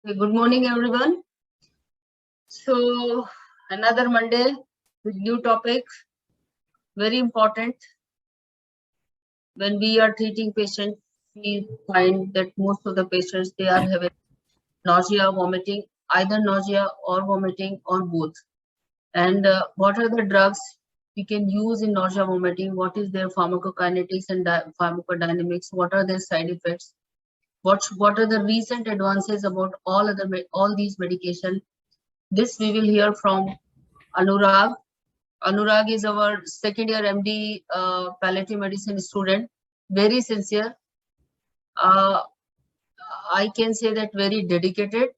Good morning, everyone. So, another Monday with new topics, very important. When we are treating patients, we find that most of the patients, they are having nausea, vomiting, either nausea or vomiting or both. And what are the drugs we can use in nausea, vomiting? What is their pharmacokinetics and pharmacodynamics? What are their side effects? What are the recent advances about all these medication? This we will hear from Anurag. Anurag is our second year MD palliative medicine student, very sincere. I can say that very dedicated.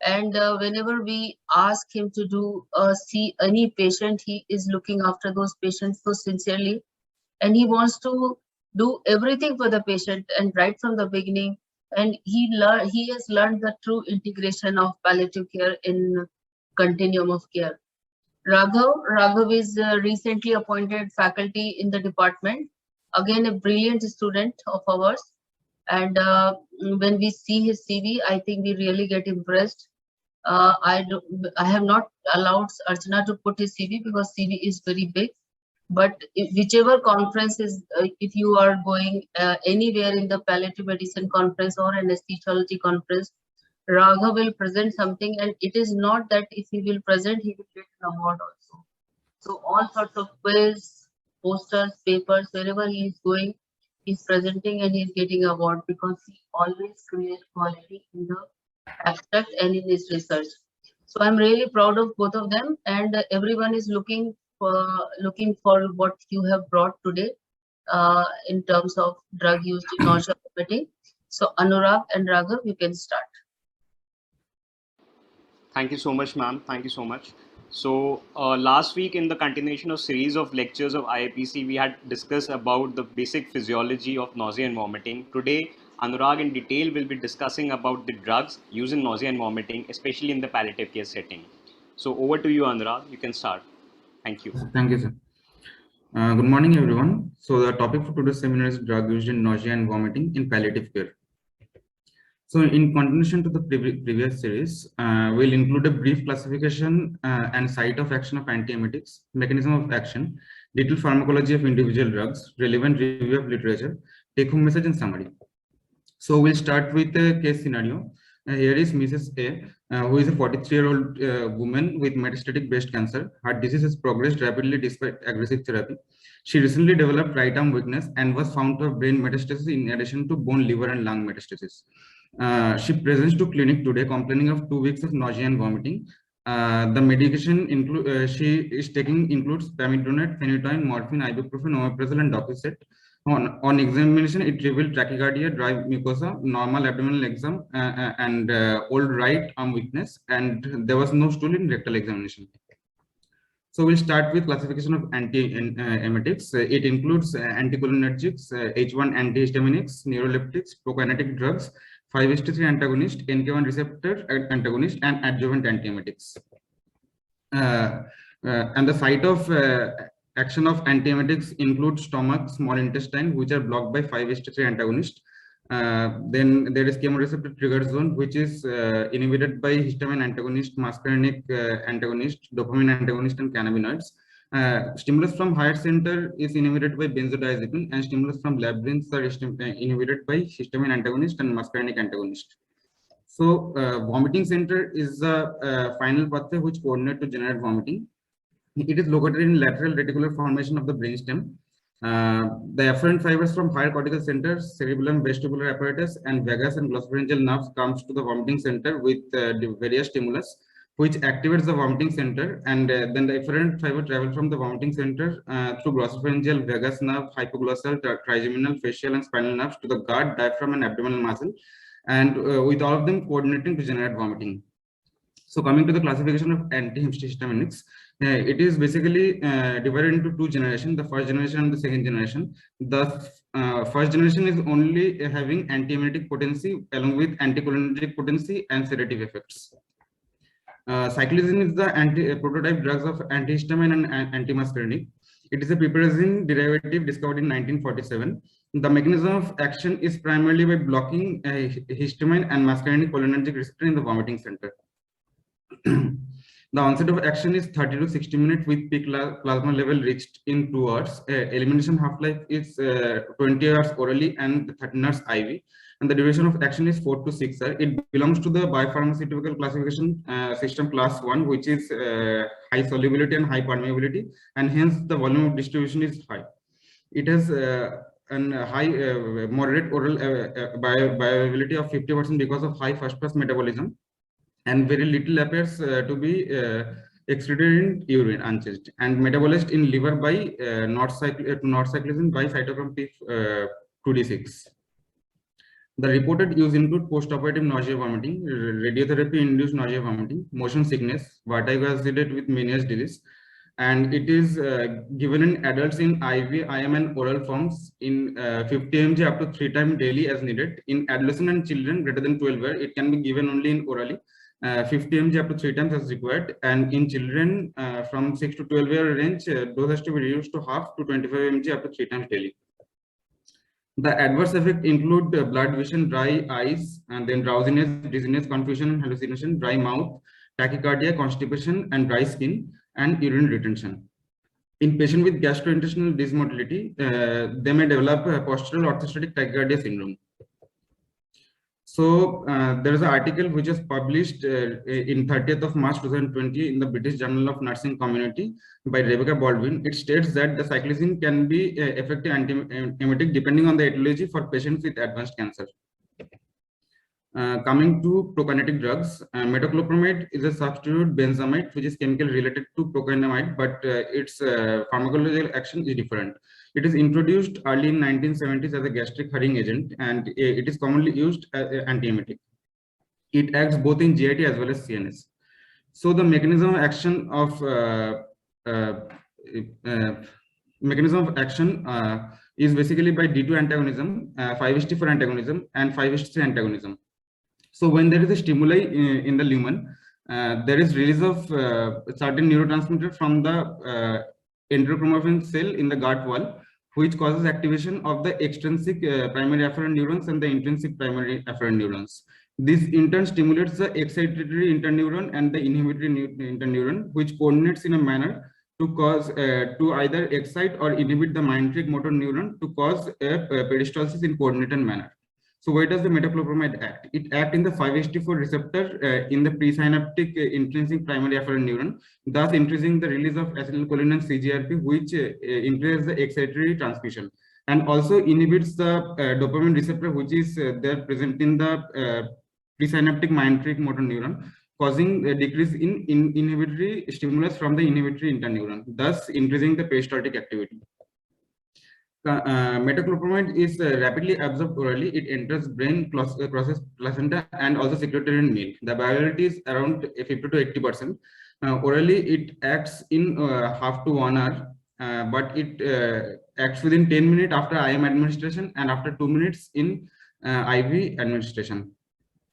And whenever we ask him to see any patient, he is looking after those patients so sincerely, and he wants to do everything for the patient and right from the beginning. And he has learned the true integration of palliative care in continuum of care. Raghav is recently appointed faculty in the department. Again, a brilliant student of ours. And when we see his CV, I think we really get impressed. I have not allowed Archana to put his CV because CV is very big. But whichever conference is, if you are going anywhere in the palliative medicine conference or anesthesiology conference, Raghav will present something, and it is not that if he will present, he will get an award also. So all sorts of quiz, posters, papers, wherever he is going, he's presenting and he's getting award because he always creates quality in the abstract and in his research. So I'm really proud of both of them, and everyone is looking for what you have brought today in terms of drug used in nausea vomiting. So Anurag and Raghav, you can start. Thank you so much, ma'am. Thank you so much. So last week in the continuation of series of lectures of IAPC, we had discussed about the basic physiology of nausea and vomiting. Today, Anurag in detail will be discussing about the drugs used in nausea and vomiting, especially in the palliative care setting. So over to you, Anurag. You can start. Thank you. Thank you, sir. Good morning, everyone. So the topic for today's seminar is drug used in nausea and vomiting in palliative care. So in continuation to the previous series, we'll include a brief classification and site of action of antiemetics, mechanism of action, detailed pharmacology of individual drugs, relevant review of literature, take-home message and summary. So we'll start with a case scenario. Here is Mrs. A, who is a 43-year-old woman with metastatic breast cancer. Her disease has progressed rapidly despite aggressive therapy. She recently developed right arm weakness and was found to have brain metastasis in addition to bone, liver, and lung metastasis. She presents to clinic today complaining of 2 weeks of nausea and vomiting. The medication she is taking includes pamidronate, phenytoin, morphine, ibuprofen, omeprazole, and Docusat. On examination, it revealed tachycardia, dry mucosa, normal abdominal exam, and old right arm weakness, and there was no stool in rectal examination. So we'll start with classification of anti-emetics. It includes anticholinergics, H1 antihistaminics, neuroleptics, prokinetic drugs, 5-HT3 antagonist, NK1 receptor antagonist, and adjuvant antiemetics. And the site of action of antiemetics includes stomach, small intestine, which are blocked by 5-HT3 antagonist. Then there is chemoreceptor trigger zone, which is inhibited by histamine antagonist, muscarinic antagonist, dopamine antagonist, and cannabinoids. Stimulus from higher center is inhibited by benzodiazepine, and stimulus from labyrinths are inhibited by histamine antagonist and muscarinic antagonist. So vomiting center is the final pathway which coordinates to generate vomiting. It is located in lateral reticular formation of the brainstem. The afferent fibers from higher cortical centers, cerebellum, vestibular apparatus, and vagus and glossopharyngeal nerves comes to the vomiting center with various stimulus, which activates the vomiting center, and then the efferent fiber travel from the vomiting center through glossopharyngeal, vagus nerve, hypoglossal, trigeminal, facial, and spinal nerves to the guard, diaphragm, and abdominal muscle, and with all of them coordinating to generate vomiting. So coming to the classification of antihistaminics, it is basically divided into two generations, the first generation and the second generation. The first generation is only having antiemetic potency along with anticholinergic potency and sedative effects. Cyclizine is the prototype drugs of antihistamine and antimuscarinic. It is a piperazine derivative discovered in 1947. The mechanism of action is primarily by blocking histamine and muscarinic cholinergic receptor in the vomiting center. The onset of action is 30 to 60 minutes with peak plasma level reached in 2 hours. Elimination half-life is 20 hours orally and 13 hours IV. And the duration of action is 4 to 6 hours. It belongs to the biopharmaceutical classification system class 1, which is high solubility and high permeability, and hence the volume of distribution is high. It has moderate oral bioavailability of 50% because of high first-pass metabolism, and very little appears to be excreted in urine unchanged, and metabolized in liver by norcyclism by cytochrome P2D6. The reported use include post-operative nausea vomiting, radiotherapy-induced nausea vomiting, motion sickness, vertigo associated with Meniere's disease, and it is given in adults in IV, IM, and oral forms in 50 mg up to 3 times daily as needed. In adolescent and children greater than 12 years, it can be given only in orally. 50 mg up to 3 times as required, and in children from 6 to 12 year range, dose has to be reduced to half to 25 mg up to 3 times daily. The adverse effects include blood vision, dry eyes, and then drowsiness, dizziness, confusion, hallucination, dry mouth, tachycardia, constipation, and dry skin, and urine retention. In patients with gastrointestinal dysmotility, they may develop postural orthostatic tachycardia syndrome. So there is an article which was published in 30th of March 2020 in the British Journal of Nursing Community by Rebecca Baldwin. It states that the cyclizine can be effective antiemetic depending on the etiology for patients with advanced cancer. Coming to prokinetic drugs, metoclopramide is a substitute benzamide which is chemical related to prokineamide, but its pharmacological action is different. It is introduced early in 1970s as a gastric herring agent, and it is commonly used as antiemetic. It acts both in GIT as well as CNS. So the mechanism of action is basically by D2 antagonism, 5-HT4 antagonism, and 5-HT3 antagonism. So when there is a stimuli in the lumen, there is release of certain neurotransmitter from the enterochromaffin cell in the gut wall, which causes activation of the extrinsic primary afferent neurons and the intrinsic primary afferent neurons. This in turn stimulates the excitatory interneuron and the inhibitory interneuron, which coordinates in a manner to cause to either excite or inhibit the myotonic motor neuron to cause a peristalsis in coordinated manner. So where does the metoclopramide act? It acts in the 5-HT4 receptor in the presynaptic intrinsic primary afferent neuron, thus increasing the release of acetylcholine and CGRP, which increases the excitatory transmission, and also inhibits the dopamine receptor, which is there present in the presynaptic myotonic motor neuron, causing a decrease in inhibitory stimulus from the inhibitory interneuron, thus increasing the peristaltic activity. Metoclopramide is rapidly absorbed orally. It enters brain, crosses placenta, and also secreted in milk. The bioavailability is around 50 to 80%. Orally, it acts in half to 1 hour, but it acts within 10 minutes after IM administration and after 2 minutes in IV administration.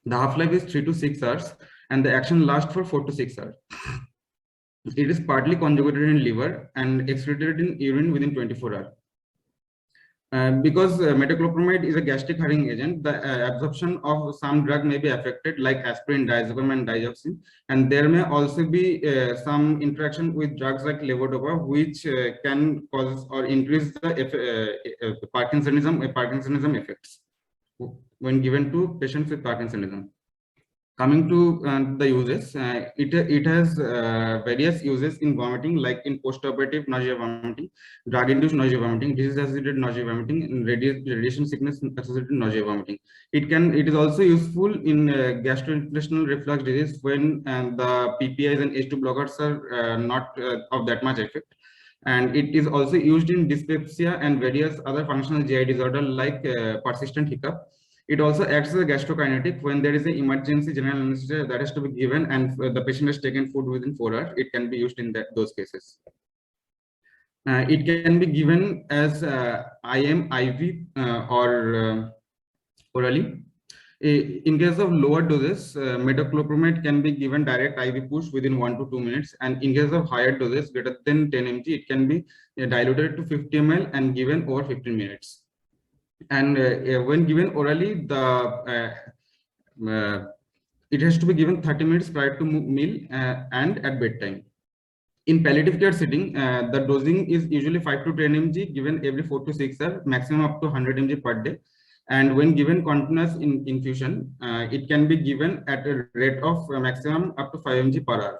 The half-life is 3 to 6 hours, and the action lasts for 4 to 6 hours. It is partly conjugated in liver and excreted in urine within 24 hours. Because metoclopramide is a gastric herring agent, the absorption of some drug may be affected, like aspirin, diazepam, and digoxin, and there may also be some interaction with drugs like levodopa, which can cause or increase the Parkinsonism effects when given to patients with Parkinsonism. Coming to the uses, it has various uses in vomiting, like in postoperative nausea vomiting, drug-induced nausea vomiting, disease-associated nausea vomiting, and radiation sickness-associated nausea vomiting. It is also useful in gastrointestinal reflux disease when the PPIs and H2 blockers are not of that much effect. And it is also used in dyspepsia and various other functional GI disorder like persistent hiccup. It also acts as a gastrokinetic when there is an emergency general anesthesia that has to be given and the patient has taken food within 4 hours. It can be used in those cases. It can be given as IM, IV, or orally. In case of lower doses, metoclopramide can be given direct IV push within 1 to 2 minutes, and in case of higher doses greater than 10 mg, it can be diluted to 50 ml and given over 15 minutes. And when given orally, it has to be given 30 minutes prior to meal and at bedtime. In palliative care setting, the dosing is usually 5 to 10 mg given every 4 to 6 hours, maximum up to 100 mg per day. And when given continuous infusion, it can be given at a rate of maximum up to 5 mg per hour.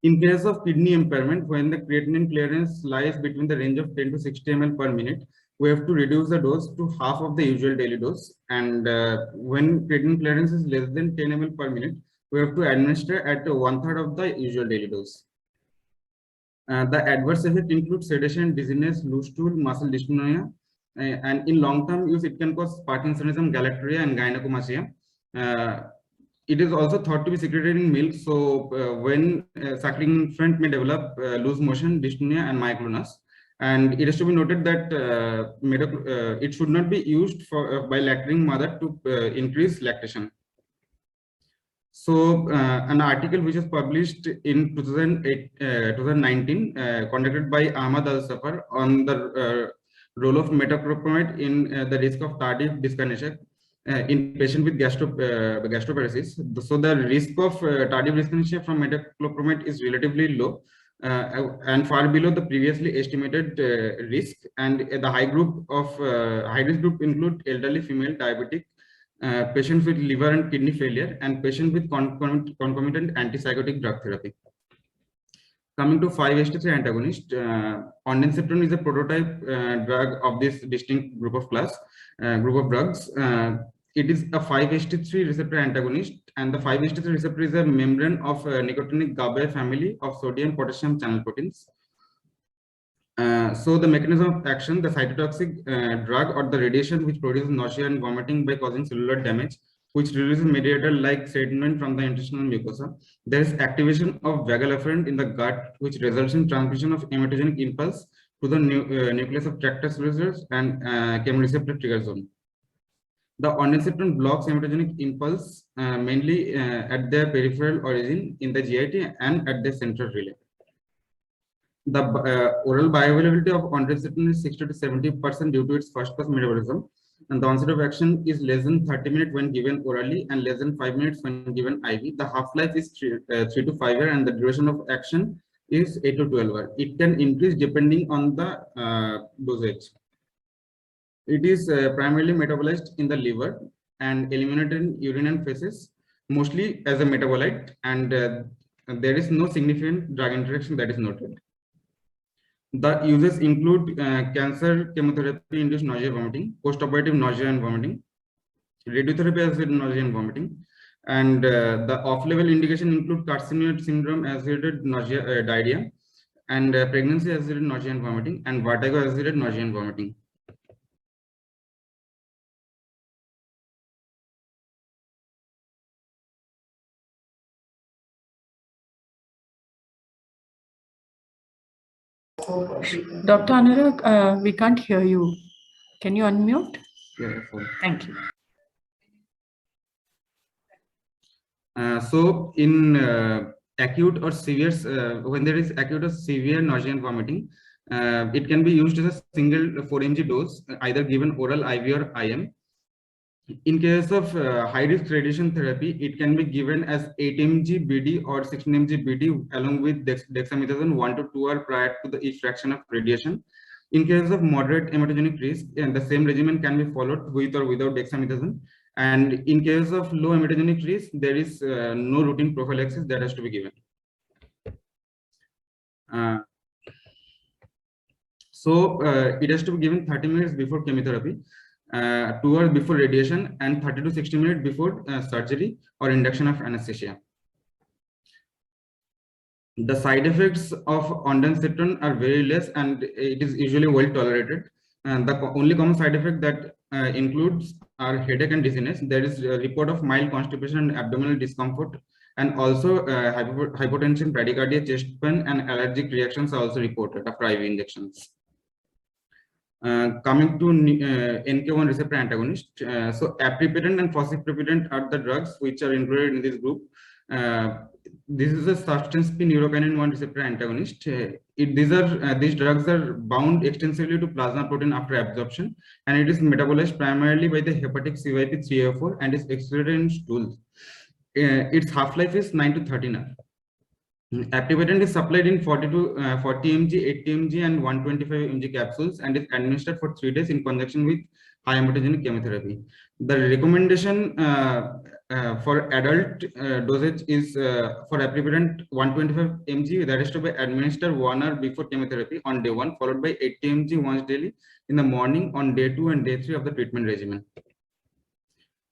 In case of kidney impairment, when the creatinine clearance lies between the range of 10 to 60 ml per minute, we have to reduce the dose to half of the usual daily dose. And when creatinine clearance is less than 10 ml per minute, we have to administer at 1/3 of the usual daily dose. The adverse effect includes sedation, dizziness, loose stool, muscle dystonia, and in long-term use, it can cause Parkinsonism, galactorrhea, and gynecomastia. It is also thought to be secreted in milk, so when suckling infant may develop loose motion, dystonia, and myoclonus. And it is to be noted that it should not be used for by lactating mother to increase lactation. So an article which was published in 2019 conducted by Ahmad Al-Safar on the role of metoclopramide in the risk of tardive dyskinesia in patient with gastroparesis. So the risk of tardive dyskinesia from metoclopramide is relatively low and far below the previously estimated risk. And the high risk group include elderly female diabetic, patients with liver and kidney failure, and patients with concomitant antipsychotic drug therapy. Coming to 5-HT3 antagonist, ondansetron is a prototype drug of this distinct group of drugs. It is a 5-HT3 receptor antagonist, and the 5-HT3 receptor is a membrane of nicotinic GABA family of sodium-potassium channel proteins. So the mechanism of action, the cytotoxic drug or the radiation which produces nausea and vomiting by causing cellular damage, which releases mediator like serotonin from the intestinal mucosa. There is activation of vagal afferent in the gut, which results in transmission of emetogenic impulse to the nucleus of tractus solitarius and chemoreceptor trigger zone. The ondansetron blocks emetogenic impulse mainly at their peripheral origin in the GIT and at the central relay. The oral bioavailability of ondansetron is 60 to 70% due to its first-pass metabolism, and the onset of action is less than 30 minutes when given orally and less than 5 minutes when given IV. The half-life is 3 to 5 hours, and the duration of action is 8 to 12 hours. It can increase depending on the dosage. It is primarily metabolized in the liver and eliminated in urine and feces, mostly as a metabolite, and there is no significant drug interaction that is noted. The uses include cancer chemotherapy-induced nausea and vomiting, post-operative nausea and vomiting, radiotherapy-associated nausea and vomiting, and the off-label indication include carcinoid syndrome-associated nausea, diarrhea, and pregnancy-associated nausea and vomiting, and vertigo-associated nausea and vomiting. Dr. Anurag, we can't hear you. Can you unmute? Yeah, thank you. So in acute or severe, when there is acute or severe nausea and vomiting, it can be used as a single 4 mg dose, either given oral, IV, or IM. In case of high-risk radiation therapy, it can be given as 8 mg BD or 16 mg BD along with dexamethasone 1 to 2 hours prior to each fraction of radiation. In case of moderate emetogenic risk, the same regimen can be followed with or without dexamethasone. And in case of low emetogenic risk, there is no routine prophylaxis that has to be given. So it has to be given 30 minutes before chemotherapy, 2 hours before radiation, and 30 to 60 minutes before surgery or induction of anesthesia. The side effects of ondansetron are very less, and it is usually well tolerated. And the only common side effect that includes are headache and dizziness. There is a report of mild constipation and abdominal discomfort, and also hypotension, bradycardia, chest pain, and allergic reactions are also reported after IV injections. Coming to NK1 receptor antagonist, so aprepitant and fosaprepitant are the drugs which are included in this group. This is a substance P neurokinin 1 receptor antagonist. These drugs are bound extensively to plasma protein after absorption, and it is metabolized primarily by the hepatic CYP3A4 and is excreted in stools. Its half-life is 9 to 13 hours. Aprepitant is supplied in 40 mg, 80 mg, and 125 mg capsules and is administered for 3 days in conjunction with high emetogenic chemotherapy. The recommendation for adult dosage is for aprepitant 125 mg, that is to be administered 1 hour before chemotherapy on day 1, followed by 80 mg once daily in the morning on day 2 and day 3 of the treatment regimen.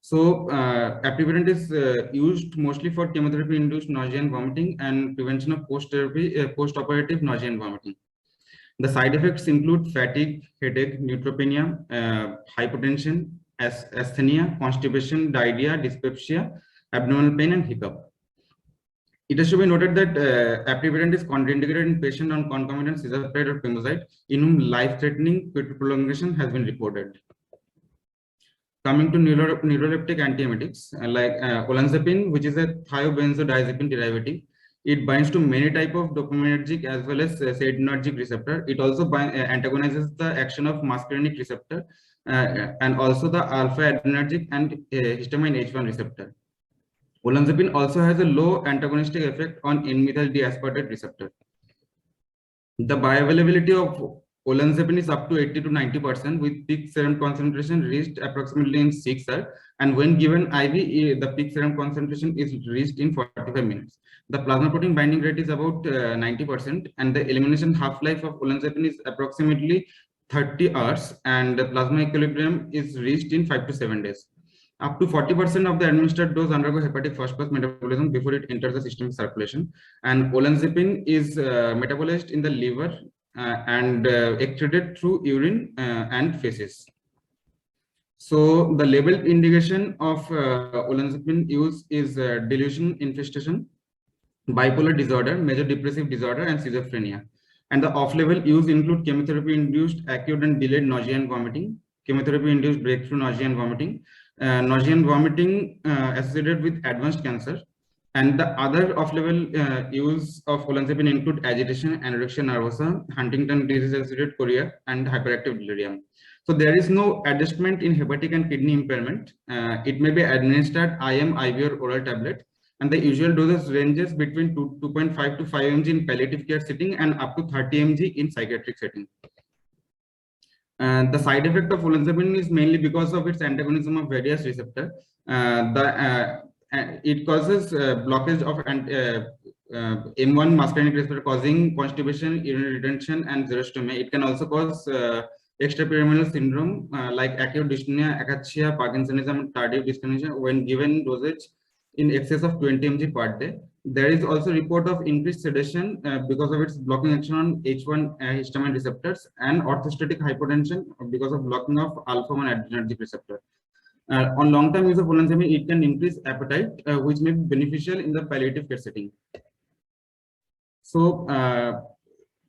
So aprepitant is used mostly for chemotherapy-induced nausea and vomiting and prevention of post-operative nausea and vomiting. The side effects include fatigue, headache, neutropenia, hypotension, asthenia, constipation, diarrhea, dyspepsia, abdominal pain, and hiccup. It has to be noted that aprepitant is contraindicated in patients on concomitant cisapride or pemoside in whom life-threatening prolongation has been reported. Coming to neuroleptic antiemetics, like olanzapine, which is a thiobenzodiazepine derivative, it binds to many types of dopaminergic as well as serotonergic receptor. It also antagonizes the action of muscarinic receptor and also the alpha adrenergic and histamine H1 receptor. Olanzapine also has a low antagonistic effect on N-methyl D-aspartate receptor. The bioavailability of olanzapine is up to 80 to 90% with peak serum concentration reached approximately in 6 hours, and when given IV, the peak serum concentration is reached in 45 minutes. The plasma protein binding rate is about 90%, and the elimination half-life of olanzapine is approximately 30 hours, and the plasma equilibrium is reached in 5 to 7 days. Up to 40% of the administered dose undergo hepatic first-pass metabolism before it enters the systemic circulation, and olanzapine is metabolized in the liver and excreted through urine and feces. So the labeled indication of olanzapine use is delusion infestation, bipolar disorder, major depressive disorder, and schizophrenia. And the off-label use include chemotherapy-induced acute and delayed nausea and vomiting, chemotherapy-induced breakthrough nausea and vomiting, nausea and vomiting associated with advanced cancer. And the other off-label use of olanzapine include agitation, anorexia nervosa, Huntington disease-associated chorea, and hyperactive delirium. So there is no adjustment in hepatic and kidney impairment. It may be administered IM, IV, or oral tablet, and the usual doses ranges between 2.5 to 5 mg in palliative care setting and up to 30 mg in psychiatric setting. The side effect of olanzapine is mainly because of its antagonism of various receptors. It causes blockage of M1 muscarinic receptor, causing constipation, urinary retention, and xerostomia. It can also cause extrapyramidal syndrome like acute dyspnea, akathisia, Parkinsonism, and tardive dyskinesia when given dosage in excess of 20 mg per day. There is also report of increased sedation because of its blocking action on H1 histamine receptors, and orthostatic hypotension because of blocking of alpha-1 adrenergic receptor. On long-term use of olanzapine, it can increase appetite, which may be beneficial in the palliative care setting. So,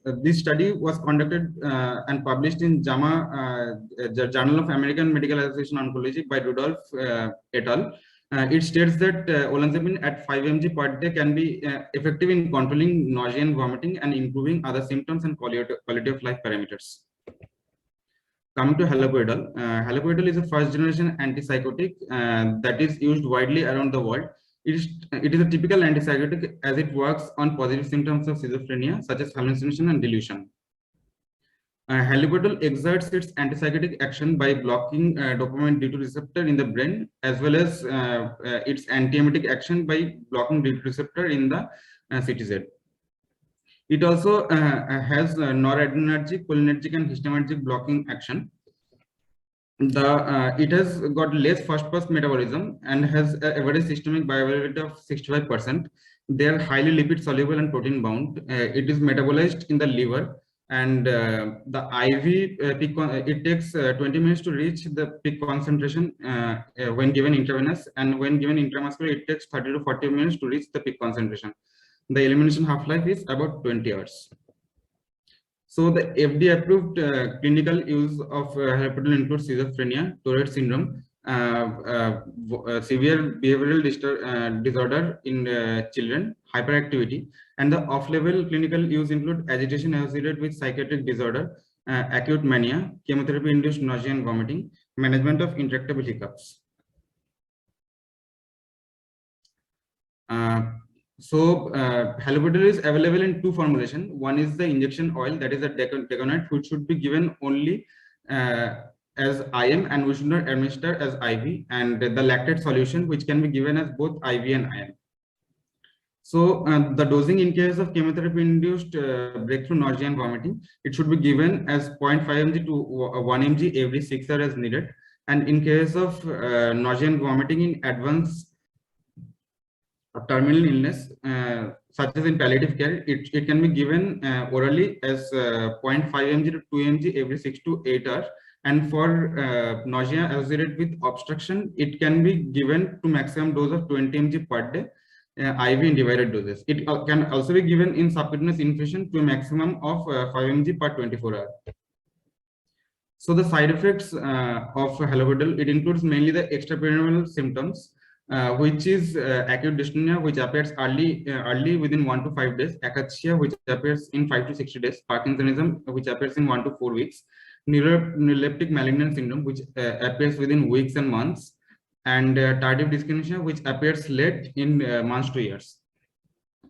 this study was conducted and published in JAMA, Journal of American Medical Association Oncology by Rudolph et al. It states that olanzapine at 5 mg per day can be effective in controlling nausea and vomiting and improving other symptoms and quality of life parameters. Coming to haloperidol, haloperidol is a first-generation antipsychotic that is used widely around the world. It is a typical antipsychotic as it works on positive symptoms of schizophrenia, such as hallucination and delusion. Haloperidol exerts its antipsychotic action by blocking dopamine D2 receptor in the brain, as well as its antiemetic action by blocking D2 receptor in the CTZ. It also has noradrenergic, cholinergic, and histaminergic blocking action. It has got less first-pass metabolism and has a average systemic bioavailability of 65%. They are highly lipid soluble and protein bound. It is metabolized in the liver, and the IV peak, it takes 20 minutes to reach the peak concentration when given intravenous, and when given intramuscular, it takes 30 to 40 minutes to reach the peak concentration. The elimination half-life is about 20 hours. So the FDA-approved clinical use of haloperidol includes schizophrenia, Tourette syndrome, severe behavioral disorder in children, hyperactivity, and the off-label clinical use include agitation associated with psychiatric disorder, acute mania, chemotherapy-induced nausea and vomiting, management of intractable hiccups. Haloperidol is available in two formulations. One is the injection oil, that is a Decanate, which should be given only as IM and we should not administer as IV, and the lactate solution, which can be given as both IV and IM. So the dosing in case of chemotherapy-induced breakthrough nausea and vomiting, it should be given as 0.5 mg to 1 mg every 6 hours as needed. And in case of nausea and vomiting in advanced terminal illness, such as in palliative care, it can be given orally as 0.5 mg to 2 mg every 6 to 8 hours. And for nausea associated with obstruction, it can be given to maximum dose of 20 mg per day, IV in divided doses. It can also be given in subcutaneous infusion to a maximum of 5 mg per 24 hours. So the side effects of haloperidol, it includes mainly the extrapyramidal symptoms, which is acute dystonia, which appears early within 1 to 5 days, akathisia, which appears in 5 to 60 days, Parkinsonism, which appears in 1 to 4 weeks, neuroleptic malignant syndrome, which appears within weeks and months, and tardive dyskinesia, which appears late in months to years.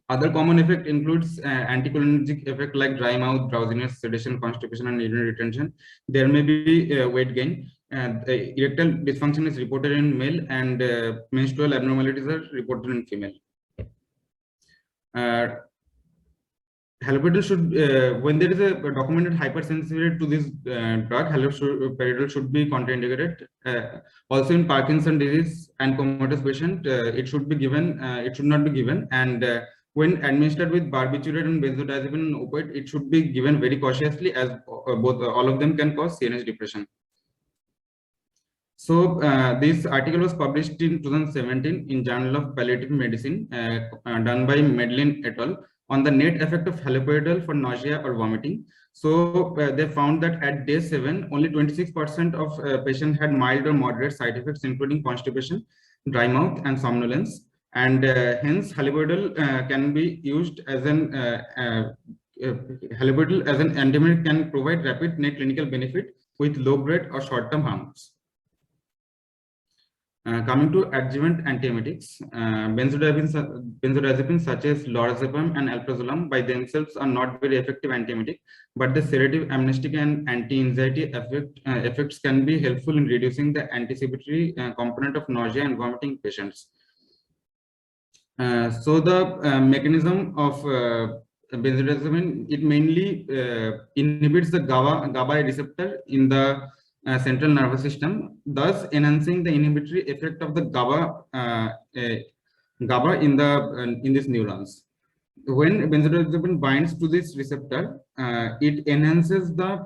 Other common effect includes anticholinergic effect like dry mouth, drowsiness, sedation, constipation, and urinary retention. There may be weight gain. Erectile dysfunction is reported in male, and menstrual abnormalities are reported in female. Haloperidol should, when there is a documented hypersensitivity to this drug, haloperidol should be contraindicated. Also in Parkinson's disease and comatose patient, it should be given. It should not be given. And when administered with barbiturate and benzodiazepine and opioid, it should be given very cautiously, as all of them can cause CNS depression. So this article was published in 2017 in Journal of Palliative Medicine, done by Medlin et al. On the net effect of haloperidol for nausea or vomiting. So they found that at day 7, only 26% of patients had mild or moderate side effects, including constipation, dry mouth, and somnolence. And hence, haloperidol can be used as an haloperidol as an antiemetic can provide rapid net clinical benefit with low grade or short-term harms. Coming to adjuvant antiemetics, benzodiazepines such as lorazepam and alprazolam by themselves are not very effective antiemetic, but the sedative, amnestic, and anti-anxiety effects can be helpful in reducing the anticipatory component of nausea and vomiting patients. So the mechanism of benzodiazepine, it mainly inhibits the GABA receptor in the central nervous system, thus enhancing the inhibitory effect of the GABA in these neurons. When benzodiazepine binds to this receptor, it enhances the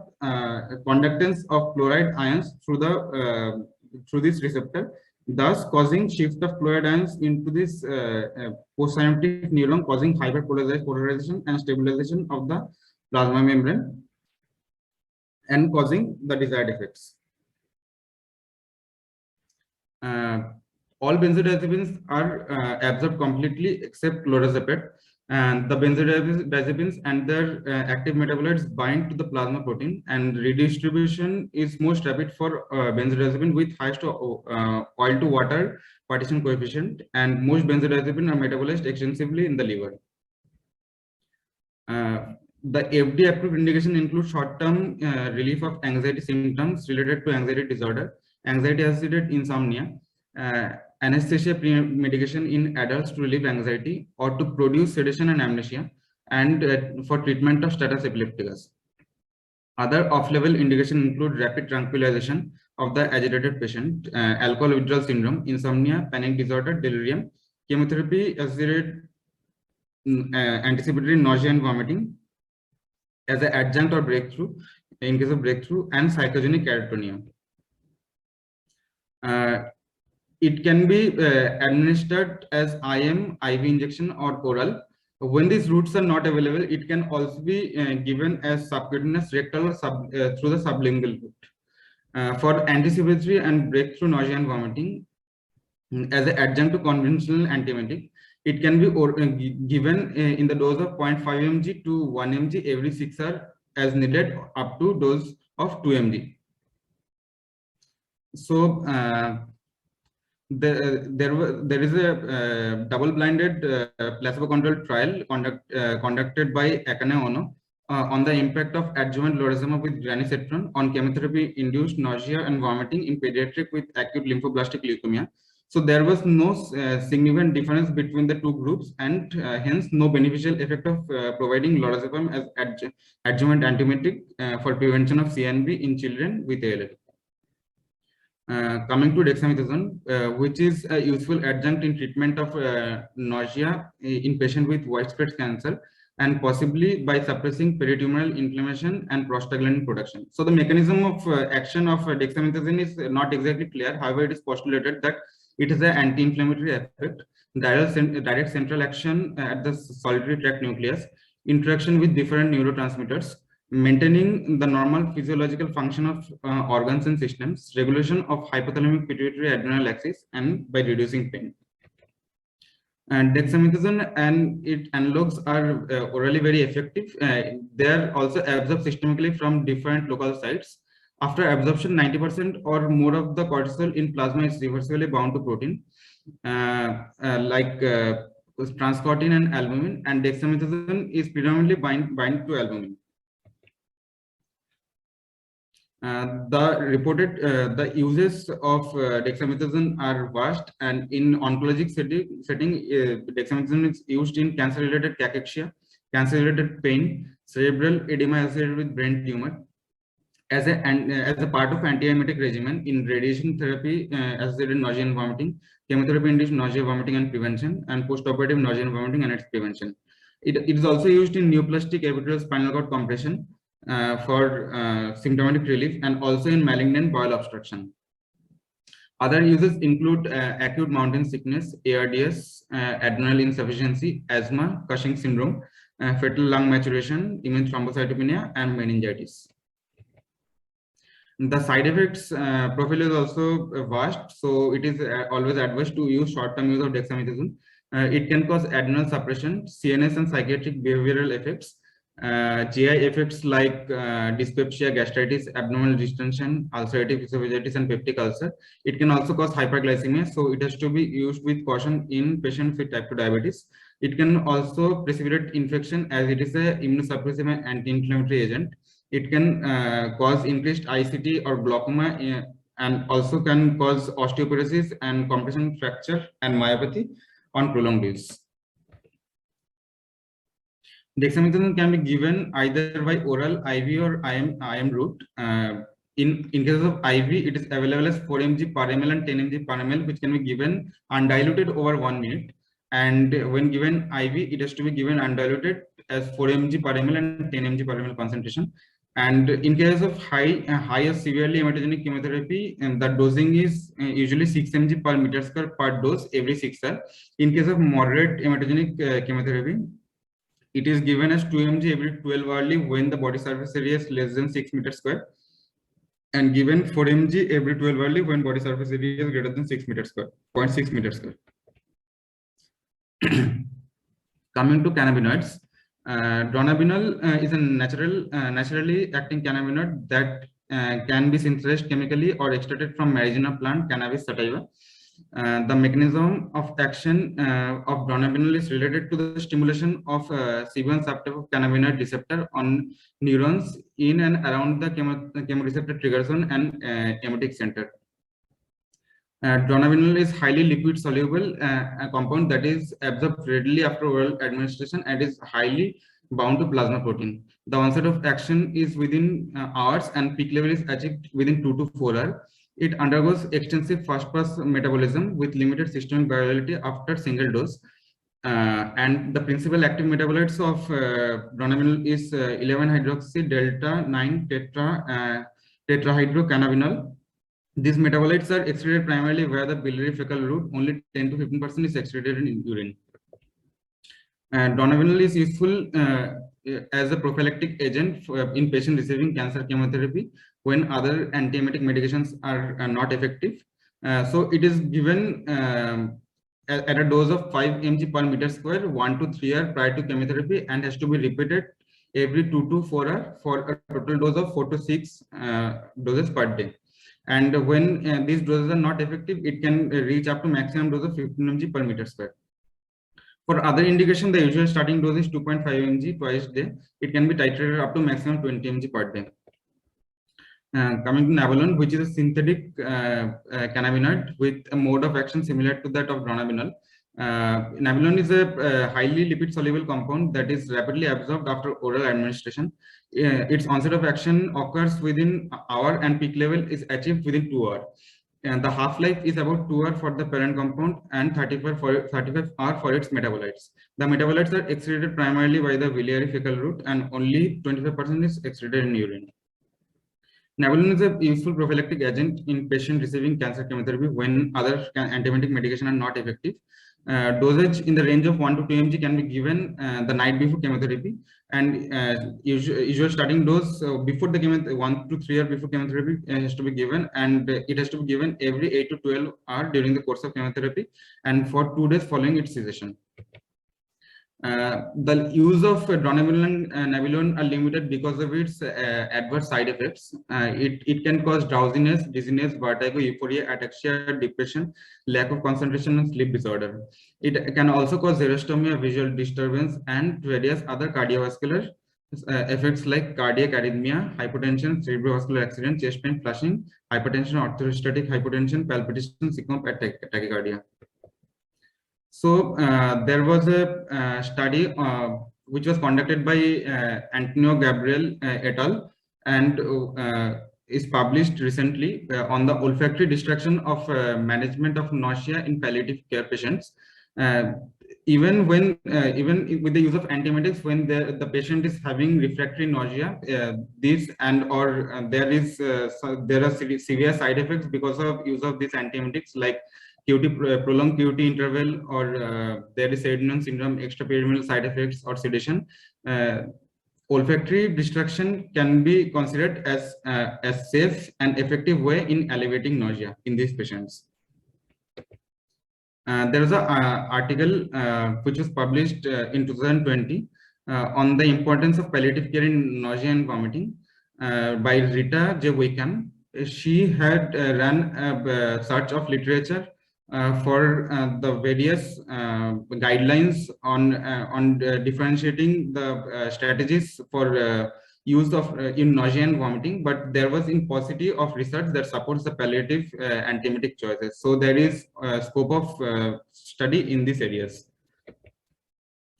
conductance of chloride ions through this receptor, thus causing shift of chloride ions into this postsynaptic neuron, causing hyperpolarization and stabilization of the plasma membrane, and causing the desired effects. All benzodiazepines are absorbed completely except lorazepam, and the benzodiazepines and their active metabolites bind to the plasma protein, and redistribution is most rapid for benzodiazepine with highest oil to water partition coefficient, and most benzodiazepines are metabolized extensively in the liver. The FDA-approved indication includes short-term relief of anxiety symptoms related to anxiety disorder, anxiety-associated insomnia, anesthesia pre-medication in adults to relieve anxiety or to produce sedation and amnesia, and for treatment of status epilepticus. Other off-label indications include rapid tranquilization of the agitated patient, alcohol withdrawal syndrome, insomnia, panic disorder, delirium, chemotherapy-associated anticipatory nausea and vomiting, as an adjunct or breakthrough in case of breakthrough, and psychogenic catatonia. It can be administered as IM, IV injection, or oral. When these routes are not available, it can also be given as subcutaneous, rectal, or through the sublingual route. For anticipatory and breakthrough nausea and vomiting, as an adjunct to conventional antiemetic, it can be given in the dose of 0.5 mg to 1 mg every 6 hours as needed, up to dose of 2 mg. So there is a double-blinded placebo-controlled trial conducted by Akane Ono on the impact of adjuvant lorazumab with granisetron on chemotherapy-induced nausea and vomiting in pediatric with acute lymphoblastic leukemia. So there was no significant difference between the two groups, and hence no beneficial effect of providing lorazepam as adjuvant antiemetic for prevention of CNV in children with ALL. Coming to dexamethasone, which is a useful adjunct in treatment of nausea in patients with widespread cancer, and possibly by suppressing peritumoral inflammation and prostaglandin production. So the mechanism of action of dexamethasone is not exactly clear. However, it is postulated that it is an anti-inflammatory effect, direct central action at the solitary tract nucleus, interaction with different neurotransmitters, maintaining the normal physiological function of organs and systems, regulation of hypothalamic pituitary adrenal axis, and by reducing pain. And dexamethasone and its analogs are orally very effective. They are also absorbed systemically from different local sites. After absorption, 90% or more of the cortisol in plasma is reversibly bound to protein, like transcortin and albumin, and dexamethasone is predominantly bind to albumin. The uses of dexamethasone are vast, and in oncologic setting, dexamethasone is used in cancer-related cachexia, cancer-related pain, cerebral edema associated with brain tumor, as a part of anti-emetic regimen in radiation therapy associated nausea and vomiting, chemotherapy-induced nausea, vomiting and prevention, and post-operative nausea and vomiting and its prevention. It is also used in neoplastic epidural spinal cord compression for symptomatic relief, and also in malignant bowel obstruction. Other uses include acute mountain sickness, ARDS, adrenal insufficiency, asthma, Cushing syndrome, fetal lung maturation, immune thrombocytopenia, and meningitis. The side effects profile is also vast, so it is always advised to use short-term use of dexamethasone. It can cause adrenal suppression, CNS and psychiatric behavioral effects, GI effects like dyspepsia, gastritis, abdominal distension, ulcerative esophagitis, and peptic ulcer. It can also cause hyperglycemia, so it has to be used with caution in patients with type 2 diabetes. It can also precipitate infection, as it is an immunosuppressive and anti-inflammatory agent. It can cause increased ICT or glaucoma, and also can cause osteoporosis and compression fracture and myopathy on prolonged use. Dexamethasone can be given either by oral, IV, or IM route. In case of IV, it is available as 4 mg per ml and 10 mg per ml, which can be given undiluted over 1 minute. And when given IV, it has to be given undiluted as 4 mg per ml and 10 mg per ml concentration. And in case of high or severely emetogenic chemotherapy, the dosing is usually 6 mg per meter square per dose every 6 hours. In case of moderate emetogenic chemotherapy, it is given as 2 mg every 12 hourly when the body surface area is less than 6 meters square, and given 4 mg every 12 hourly when body surface area is greater than 6 meters square, 0.6 meters square. Coming to cannabinoids, dronabinol is a naturally acting cannabinoid that can be synthesized chemically or extracted from marijuana plant, cannabis sativa. The mechanism of action of dronabinol is related to the stimulation of CB1 subtype of cannabinoid receptor on neurons in and around the chemoreceptor trigger zone and emetic center. Dronabinol is highly liquid soluble, a compound that is absorbed readily after oral administration and is highly bound to plasma protein. The onset of action is within hours, and peak level is achieved within 2 to 4 hours. It undergoes extensive fast-pass metabolism with limited systemic viability after single dose. And the principal active metabolites of dronabinol is 11-hydroxy delta 9 tetrahydrocannabinol. These metabolites are excreted primarily via the biliary fecal route. Only 10 to 15% is excreted in urine. Dronabinol is useful as a prophylactic agent in patients receiving cancer chemotherapy when other antiemetic medications are not effective. So it is given at a dose of 5 mg per meter square, 1 to 3 hours prior to chemotherapy, and has to be repeated every 2 to 4 hours for a total dose of 4 to 6 doses per day. And when these doses are not effective, it can reach up to maximum dose of 15 mg per meter square. For other indication, the usual starting dose is 2.5 mg twice a day. It can be titrated up to maximum 20 mg per day. Coming to Navalone, which is a synthetic cannabinoid with a mode of action similar to that of dronabinol. Navalone is a highly lipid-soluble compound that is rapidly absorbed after oral administration. Its onset of action occurs within an hour and peak level is achieved within 2 hours. And the half-life is about 2 hours for the parent compound and 35 hours for its metabolites. The metabolites are excreted primarily by the biliary fecal route, and only 25% is excreted in urine. Navalone is a useful prophylactic agent in patients receiving cancer chemotherapy when other antiemetic medication are not effective. Dosage in the range of 1 to 2 mg can be given the night before chemotherapy, and usual starting dose before the 1 to 3 hours before chemotherapy has to be given, and it has to be given every 8 to 12 hours during the course of chemotherapy and for 2 days following its cessation. The use of dronabinol and navalone are limited because of its adverse side effects. It can cause drowsiness, dizziness, vertigo, euphoria, ataxia, depression, lack of concentration, and sleep disorder. It can also cause xerostomia, visual disturbance, and various other cardiovascular effects like cardiac arrhythmia, hypotension, cerebrovascular accident, chest pain, flushing, hypertension, orthostatic hypotension, palpitation, syncope, and tachycardia. So there was a study which was conducted by Antonio Gabriel et al. And is published recently on the olfactory distraction of management of nausea in palliative care patients. Even with the use of antiemetics, when the patient is having refractory nausea, there are severe side effects because of use of these antiemetics, like prolonged QT interval, or there is Sednon syndrome, extrapyramidal side effects, or sedation. Olfactory distraction can be considered as a safe and effective way in alleviating nausea in these patients. There is an article which was published in 2020 on the importance of palliative care in nausea and vomiting by Rita J. Wickham. She had run a search of literature for the various guidelines on differentiating the strategies for use of in nausea and vomiting, but there was in paucity of research that supports the palliative antiemetic choices. So there is scope of study in these areas.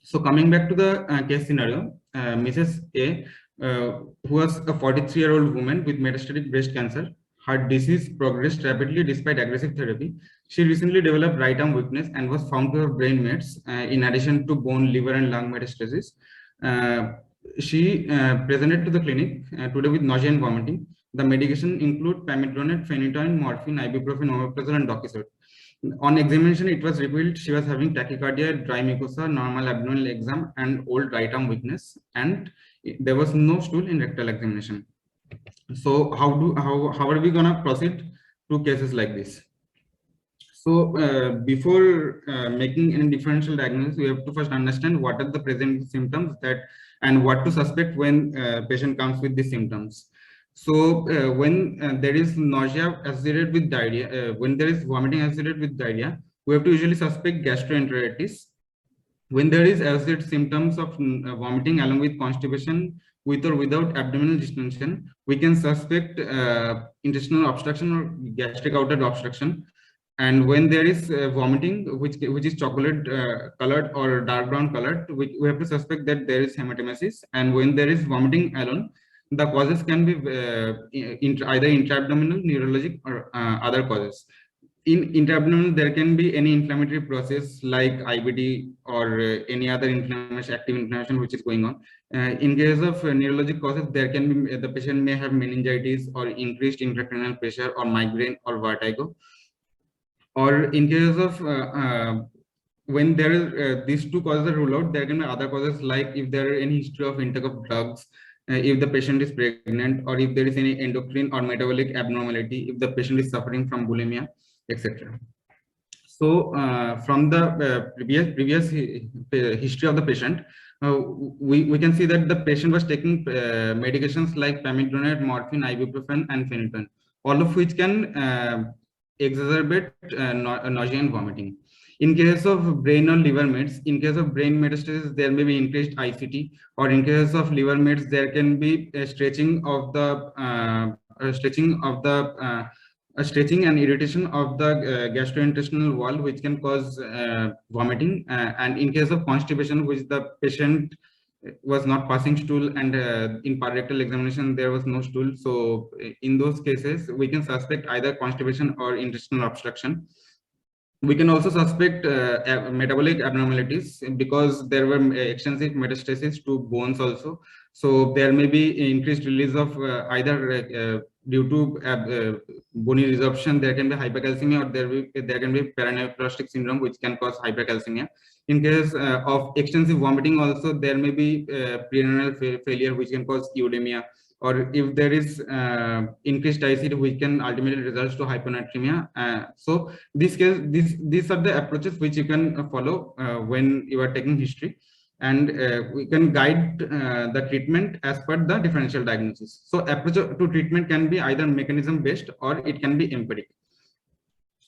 So coming back to the case scenario, Mrs. A, who was a 43-year-old woman with metastatic breast cancer. Her disease progressed rapidly despite aggressive therapy. She recently developed right arm weakness and was found to have brain mets, in addition to bone, liver, and lung metastasis. She presented to the clinic today with nausea and vomiting. The medication include pamidronate, phenytoin, morphine, ibuprofen, omeprazole, and doxycycline. On examination, it was revealed she was having tachycardia, dry mucosa, normal abdominal exam, and old right arm weakness, and there was no stool in rectal examination. So how are we gonna proceed to cases like this? So before making any differential diagnosis, we have to first understand what are the present symptoms and what to suspect when patient comes with these symptoms. So when there is nausea associated with diarrhea, when there is vomiting associated with diarrhea, we have to usually suspect gastroenteritis. When there is associated symptoms of vomiting along with constipation, with or without abdominal distension, we can suspect intestinal obstruction or gastric outlet obstruction. And when there is vomiting, which is chocolate colored or dark brown colored, we have to suspect that there is hematemesis. And when there is vomiting alone, the causes can be either intra-abdominal, neurologic, or other causes. In intra-abdominal, there can be any inflammatory process like IBD or any other inflammation, active inflammation which is going on. In case of neurologic causes, there can be the patient may have meningitis or increased intracranial pressure or migraine or vertigo. Or in case of when there is these two causes are ruled out, there can be other causes, like if there are any history of intake of drugs, if the patient is pregnant, or if there is any endocrine or metabolic abnormality, if the patient is suffering from bulimia, etc. So from the previous history of the patient, we can see that the patient was taking medications like pamidronate, morphine, ibuprofen, and phenytoin, all of which can exacerbate nausea and vomiting. In case of brain or liver mets, in case of brain metastasis, there may be increased ICT, or in case of liver mets, there can be a stretching of the stretching and irritation of the gastrointestinal wall, which can cause vomiting. And in case of constipation, which the patient was not passing stool, and in rectal examination there was no stool, so in those cases we can suspect either constipation or intestinal obstruction. We can also suspect metabolic abnormalities, because there were extensive metastasis to bones also. So there may be increased release of either due to bony resorption, there can be hypercalcemia, or there can be paraneoplastic syndrome, which can cause hypercalcemia. In case of extensive vomiting also, there may be prerenal failure, which can cause eudemia, or if there is increased ICD, which can ultimately result to hyponatremia. So these are the approaches which you can follow when you are taking history, and we can guide the treatment as per the differential diagnosis. So approach to treatment can be either mechanism based, or it can be empiric.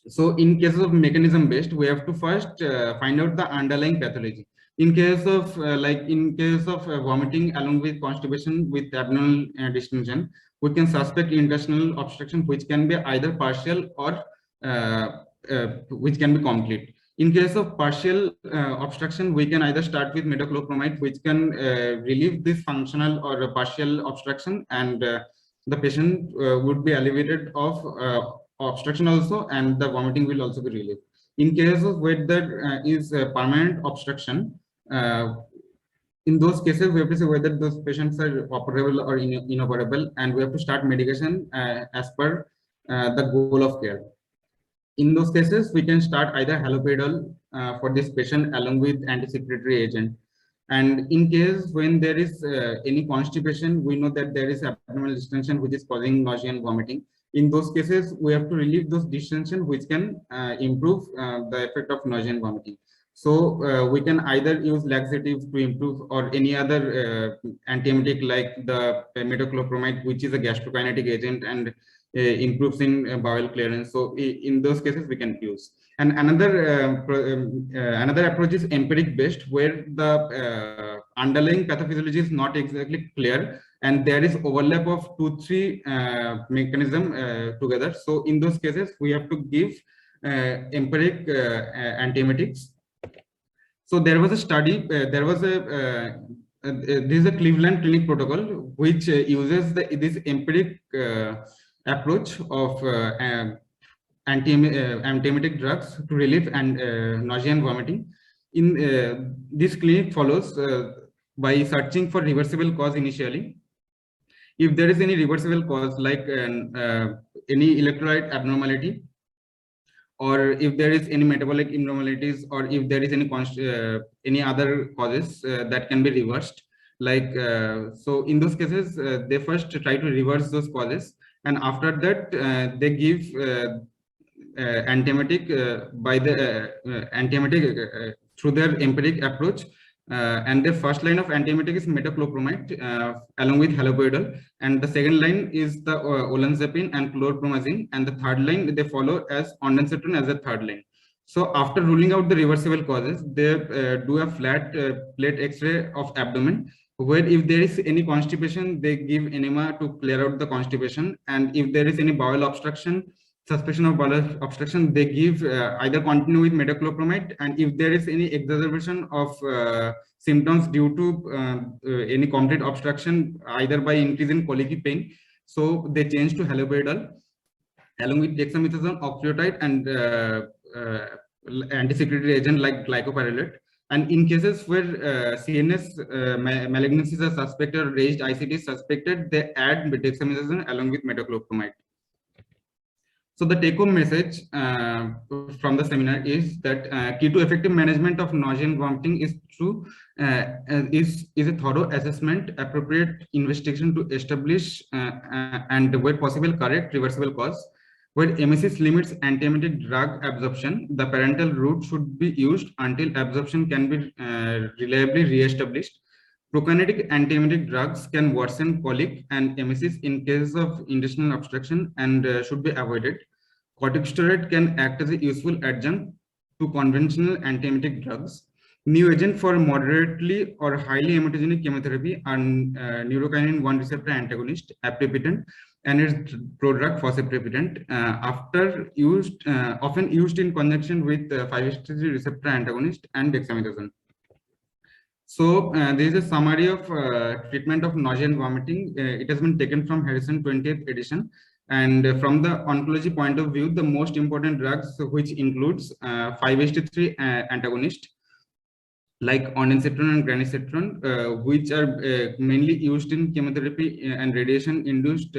So in cases of mechanism based, we have to first find out the underlying pathology. In case of vomiting along with constipation with abdominal distension, we can suspect intestinal obstruction, which can be either partial or which can be complete. In case of partial obstruction, we can either start with metoclopramide, which can relieve this functional or partial obstruction, and the patient would be alleviated of obstruction also, and the vomiting will also be relieved. In case of where there is permanent obstruction, in those cases, we have to say whether those patients are operable or inoperable, and we have to start medication as per the goal of care. In those cases, we can start either haloperidol for this patient along with anti-secretory agent. And in case when there is any constipation, we know that there is abdominal distension which is causing nausea and vomiting. In those cases, we have to relieve those distension, which can improve the effect of nausea and vomiting. So we can either use laxative to improve, or any other antiemetic like the metoclopramide, which is a gastrokinetic agent and improves in bowel clearance. So in those cases we can use. And another approach is empiric based, where the underlying pathophysiology is not exactly clear, and there is overlap of 2-3 mechanism together. So in those cases, we have to give empiric antiemetics. So there was a study, this is a Cleveland Clinic protocol, which uses this empiric approach of antiemetic drugs to relieve and nausea and vomiting. In this clinic follows by searching for reversible cause initially. If there is any reversible cause, like any electrolyte abnormality, or if there is any metabolic abnormalities, or if there is any other causes that can be reversed, like so in those cases they first try to reverse those causes, and after that they give antiemetic by the antiemetic through their empiric approach. And the first line of antiemetic is metoclopramide along with haloperidol, and the second line is the olanzapine and chlorpromazine, and the third line they follow as ondansetron as the third line. So after ruling out the reversible causes, they do a flat plate X-ray of abdomen, where if there is any constipation, they give enema to clear out the constipation, and if there is any bowel obstruction, suspicion of bowel obstruction, they give either continue with metoclopramide, and if there is any exacerbation of symptoms due to any complete obstruction, either by increase in colicky pain, so they change to haloperidol along with dexamethasone, octreotide, and anti-secretory agent like glycopyrrolate. And in cases where CNS malignancies are suspected or raised ICD is suspected, they add dexamethasone along with metoclopramide. So the take-home message from the seminar is that key to effective management of nausea and vomiting is a thorough assessment, appropriate investigation to establish and where possible correct reversible cause. Where emesis limits antiemetic drug absorption, the parental route should be used until absorption can be reliably re-established. Prokinetic antiemetic drugs can worsen colic and emesis in case of intestinal obstruction and should be avoided. Corticosteroid can act as a useful adjunct to conventional antiemetic drugs. New agent for moderately or highly emetogenic chemotherapy are neurokinin 1 receptor antagonist, aprepitant, and its prodrug fosaprepitant, often used in conjunction with 5-HT3 receptor antagonist and dexamethasone. So there is a summary of treatment of nausea and vomiting. It has been taken from Harrison 20th edition. And from the oncology point of view, the most important drugs, which includes 5-HT3 antagonist, like ondansetron and granisetron, which are mainly used in chemotherapy and radiation-induced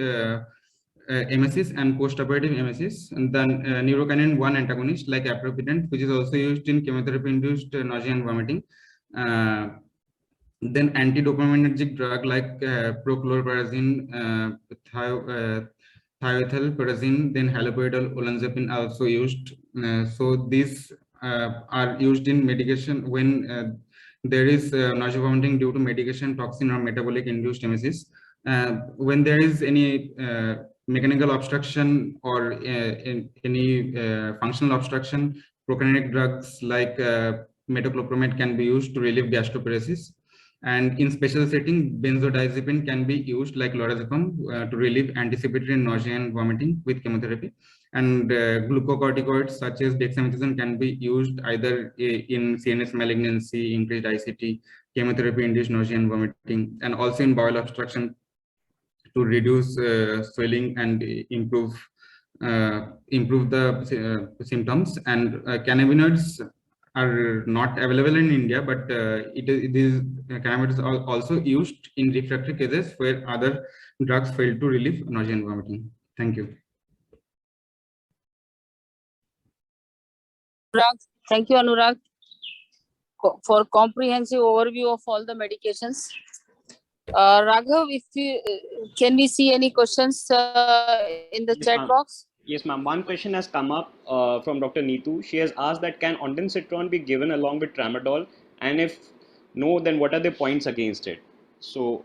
emesis and post-operative emesis. And then neurokinin 1 antagonist, like aprepitant, which is also used in chemotherapy-induced nausea and vomiting. Then antidopaminergic drug like prochlorperazine, thiopentazine, then haloperidol, olanzapine are also used. So these are used in medication when there is nausea vomiting due to medication, toxin, or metabolic induced emesis. When there is any mechanical obstruction or any functional obstruction, prokinetic drugs like metoclopramide can be used to relieve gastroparesis. And in special setting, benzodiazepine can be used like lorazepam to relieve anticipatory nausea and vomiting with chemotherapy. And glucocorticoids such as dexamethasone can be used either in CNS malignancy, increased ICT, chemotherapy-induced nausea and vomiting, and also in bowel obstruction to reduce swelling and improve the symptoms. And cannabinoids are not available in India, but cannabinoids are also used in refractory cases where other drugs fail to relieve nausea and vomiting. Thank you. Thank you, Anurag, for comprehensive overview of all the medications. Raghav, if you can we see any questions in the chat box? Yes, ma'am. One question has come up from Dr. Neetu. She has asked that can ondansetron be given along with tramadol, and if no, then what are the points against it? So,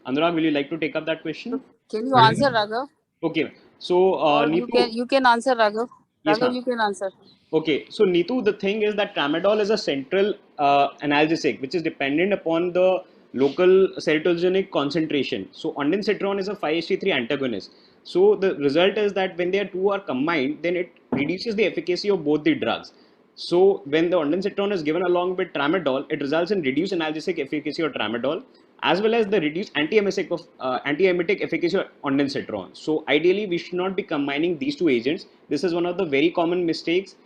Anurag, will you like to take up that question? Can you answer, Raghav? Okay. So, Neetu, you can answer, Raghav. Yes, Raghav, you can answer. Okay, so Neetu, the thing is that tramadol is a central analgesic which is dependent upon the local serotonergic concentration. So ondansetron is a 5-HT3 antagonist. So the result is that when they two are combined, then it reduces the efficacy of both the drugs. So when the ondansetron is given along with tramadol, it results in reduced analgesic efficacy of tramadol as well as the reduced anti-emetic efficacy of ondansetron. So ideally, we should not be combining these two agents. This is one of the very common mistakes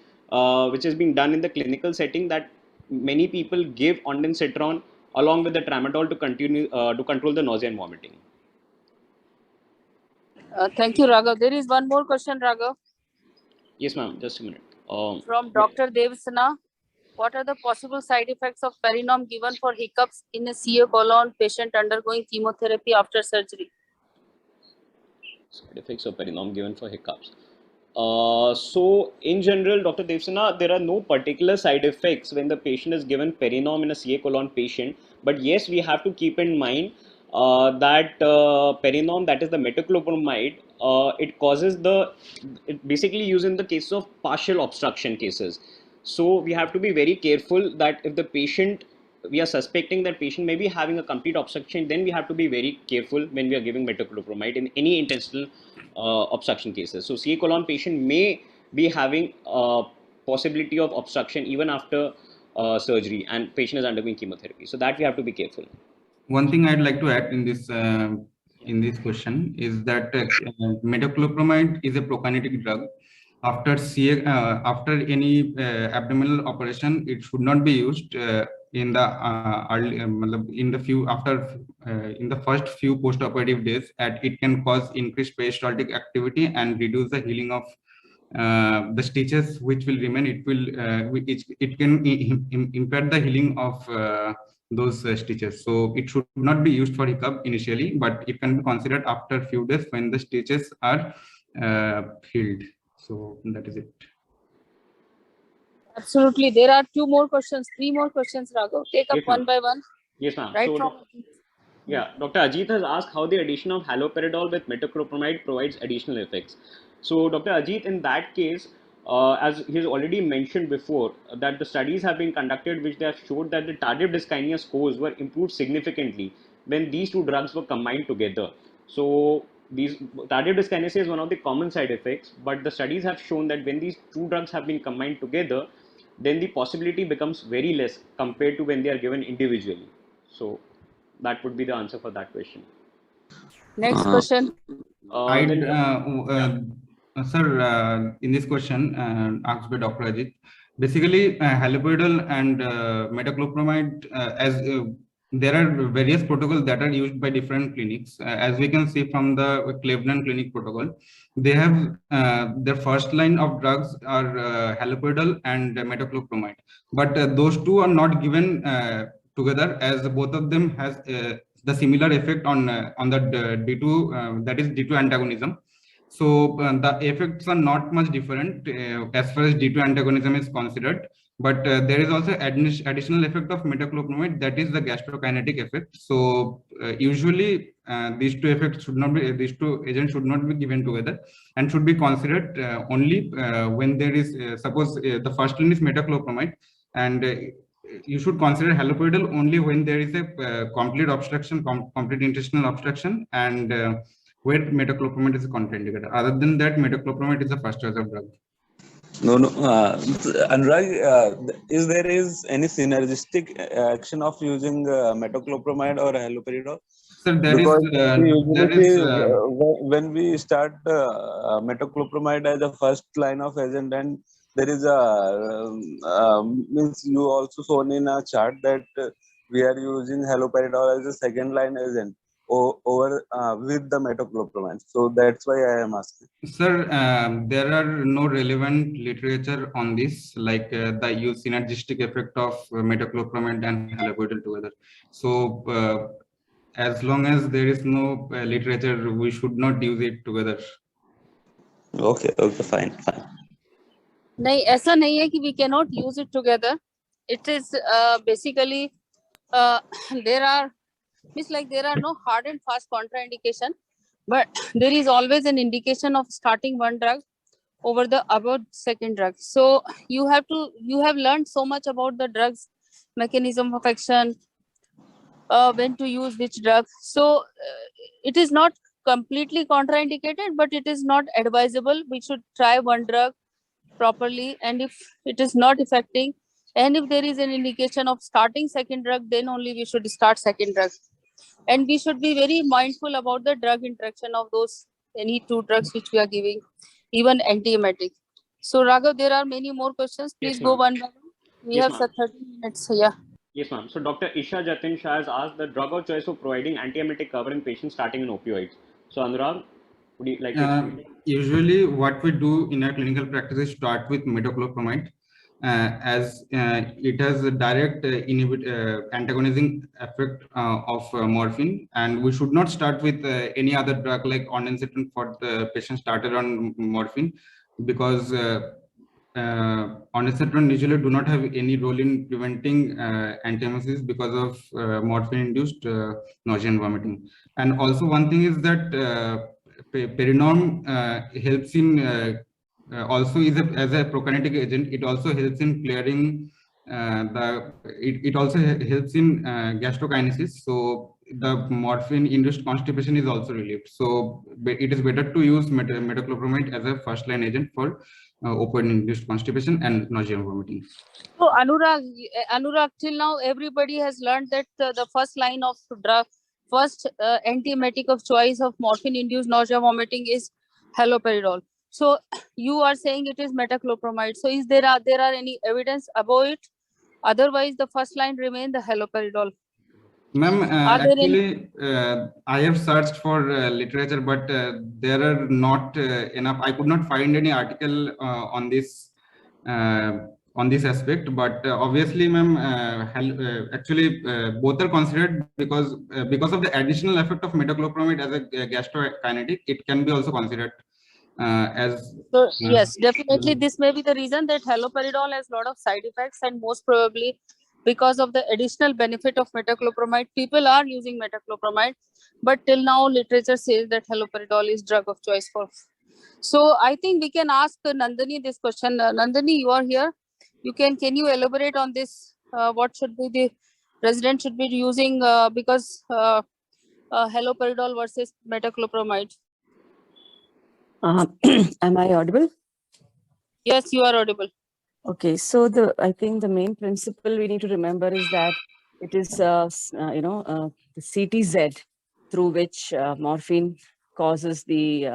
which has been done in the clinical setting, that many people give ondansetron along with the tramadol to continue to control the nausea and vomiting. Thank you, Raghav. There is one more question, Raghav. Yes, ma'am. Just a minute. From Dr. Devsana. What are the possible side effects of Perinom given for hiccups in a CA colon patient undergoing chemotherapy after surgery? Side effects of Perinom given for hiccups. So in general, Dr. Devsana, there are no particular side effects when the patient is given Perinom in a CA colon patient. But yes, we have to keep in mind that Perinom, that is the metoclopramide, it causes it basically used in the case of partial obstruction cases. So we have to be very careful that if the patient, we are suspecting that patient may be having a complete obstruction, then we have to be very careful when we are giving metoclopramide in any intestinal obstruction cases. So CA colon patient may be having a possibility of obstruction even after surgery, and patient is undergoing chemotherapy. So that we have to be careful. One thing I'd like to add in this question is that metoclopramide is a prokinetic drug. After any abdominal operation, it should not be used in the first few post-operative days. It can cause increased peristaltic activity and reduce the healing of the stitches which will remain, it can impair the healing of those stitches. So it should not be used for hiccup initially, but it can be considered after few days when the stitches are healed. So that is it. Absolutely. There are three more questions, Raghav. Take up Yes, ma'am. one by one. Yes, ma'am. Right So, from yeah, Dr. Ajit has asked how the addition of haloperidol with metoclopramide provides additional effects. So, Dr. Ajit, in that case, as he has already mentioned before, that the studies have been conducted which they have showed that the tardive dyskinesia scores were improved significantly when these two drugs were combined together. So, these tardive dyskinesia is one of the common side effects, but the studies have shown that when these two drugs have been combined together, then the possibility becomes very less compared to when they are given individually. So, that would be the answer for that question. next question. Then, Sir, in this question asked by Dr. Ajit, basically haloperidol and metoclopramide, there are various protocols that are used by different clinics. As we can see from the Cleveland Clinic protocol, they have their first line of drugs are haloperidol and metoclopramide, but those two are not given together, as both of them has the similar effect on the D2, that is D2 antagonism. So the effects are not much different as far as D2 antagonism is considered, but there is also additional effect of metoclopramide, that is the gastrokinetic effect. So usually these two effects should not be, these two agents should not be given together and should be considered only when there is suppose the first line is metoclopramide, and you should consider haloperidol only when there is a complete obstruction, complete intestinal obstruction, and where metoclopramide is contraindicated. Other than that, metoclopramide is the first choice of drug. No. Anurag, is there any synergistic action of using metoclopramide or haloperidol? So when we start metoclopramide as a first line of agent, and there is a means you also shown in a chart that we are using haloperidol as a second line agent over with the metoclopramide. So that's why I am asking. Sir, there are no relevant literature on this, like the use synergistic effect of metoclopramide and haloperidol together. So as long as there is no literature, we should not use it together. Okay, fine. नहीं, ऐसा नहीं है कि we cannot use it together. It is basically there are no hard and fast contraindication, but there is always an indication of starting one drug over the above second drug. So you have learned so much about the drugs, mechanism of action, when to use which drug. So it is not completely contraindicated, but it is not advisable. We should try one drug properly, and if it is not affecting, and if there is an indication of starting second drug, then only we should start second drug. And we should be very mindful about the drug interaction of those any two drugs which we are giving, even antiemetic. So Raghav, there are many more questions. Please go one by one. We have 30 minutes. Yeah. Yes, ma'am. So Dr. Isha Jatin Shah has asked the drug of choice for providing antiemetic cover in patients starting in opioids. So Anurag, would you like to explain? Usually what we do in our clinical practice is start with metoclopramide, as it has a direct antagonizing effect of morphine, and we should not start with any other drug like ondansetron for the patient started on morphine, because ondansetron usually do not have any role in preventing antiemesis because of morphine-induced nausea and vomiting. And also one thing is that perinorm helps in also is as a prokinetic agent. It also helps in clearing it also helps in gastrokinesis. So the morphine-induced constipation is also relieved. So it is better to use metoclopramide as a first-line agent for opioid-induced constipation and nausea and vomiting. So Anurag, till now everybody has learned that the first line of drug, first antiemetic of choice of morphine-induced nausea vomiting is haloperidol. So you are saying it is metoclopramide. So is there are any evidence about it? Otherwise, the first line remain the haloperidol. Ma'am, Are there any? actually, I have searched for literature, but there are not enough. I could not find any article on this aspect. But obviously, ma'am, actually, both are considered because of the additional effect of metoclopramide as a gastrokinetic. It can be also considered as. So yes, definitely this may be the reason that haloperidol has a lot of side effects, and most probably because of the additional benefit of metoclopramide, people are using metoclopramide, but till now literature says that haloperidol is drug of choice for. So I think we can ask Nandini this question. Nandini, you are here. Can you elaborate on this? What should be the resident should be using because haloperidol versus metoclopramide? Am I audible? Yes, you are audible. Okay, so I think the main principle we need to remember is that it is the CTZ through which morphine causes the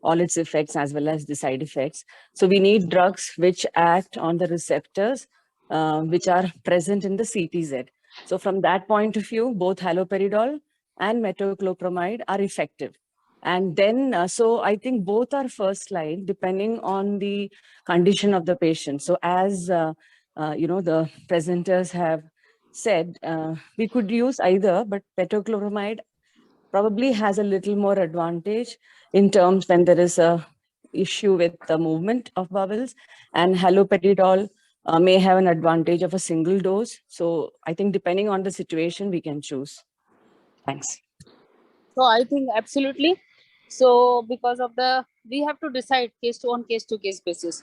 all its effects as well as the side effects. So we need drugs which act on the receptors which are present in the CTZ. So from that point of view, both haloperidol and metoclopramide are effective. And then, so I think both are first line depending on the condition of the patient. So as, the presenters have said, we could use either, but metoclopramide probably has a little more advantage in terms when there is a issue with the movement of bowels, and haloperidol may have an advantage of a single dose. So I think depending on the situation, we can choose. Thanks. So I think absolutely. So because of we have to decide case to case basis.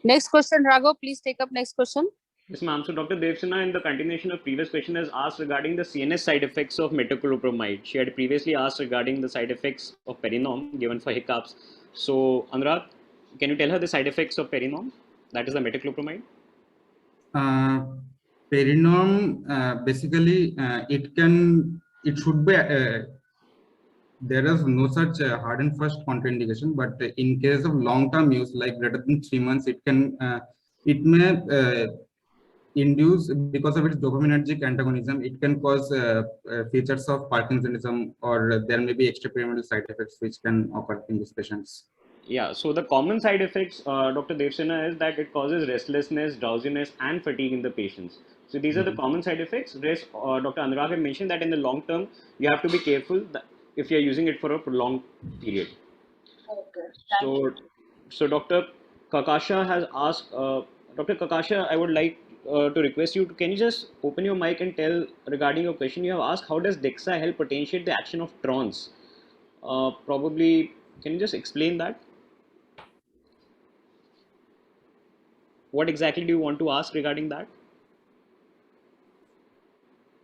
Next question, Raghav, please take up next question. Yes, ma'am. So Dr. Devsina, in the continuation of previous question, has asked regarding the CNS side effects of metoclopramide. She had previously asked regarding the side effects of perinom given for hiccups. So Anurag, can you tell her the side effects of perinom? That is the metoclopramide. Perinom, basically, it should be. There is no such hard and fast contraindication, but in case of long-term use, like greater than 3 months, it may induce, because of its dopaminergic antagonism, it can cause features of Parkinsonism, or there may be extrapyramidal side effects which can occur in these patients. Yeah, so the common side effects, Dr. Devsina, is that it causes restlessness, drowsiness, and fatigue in the patients. So these are the common side effects. Dr. Anurag had mentioned that in the long term, you have to be careful if you are using it for a prolonged period. Okay. So Dr. Kakasha has asked, Dr. Kakasha, I would like to request you can you just open your mic and tell regarding your question you have asked, how does DEXA help potentiate the action of trons? Probably, can you just explain that? What exactly do you want to ask regarding that?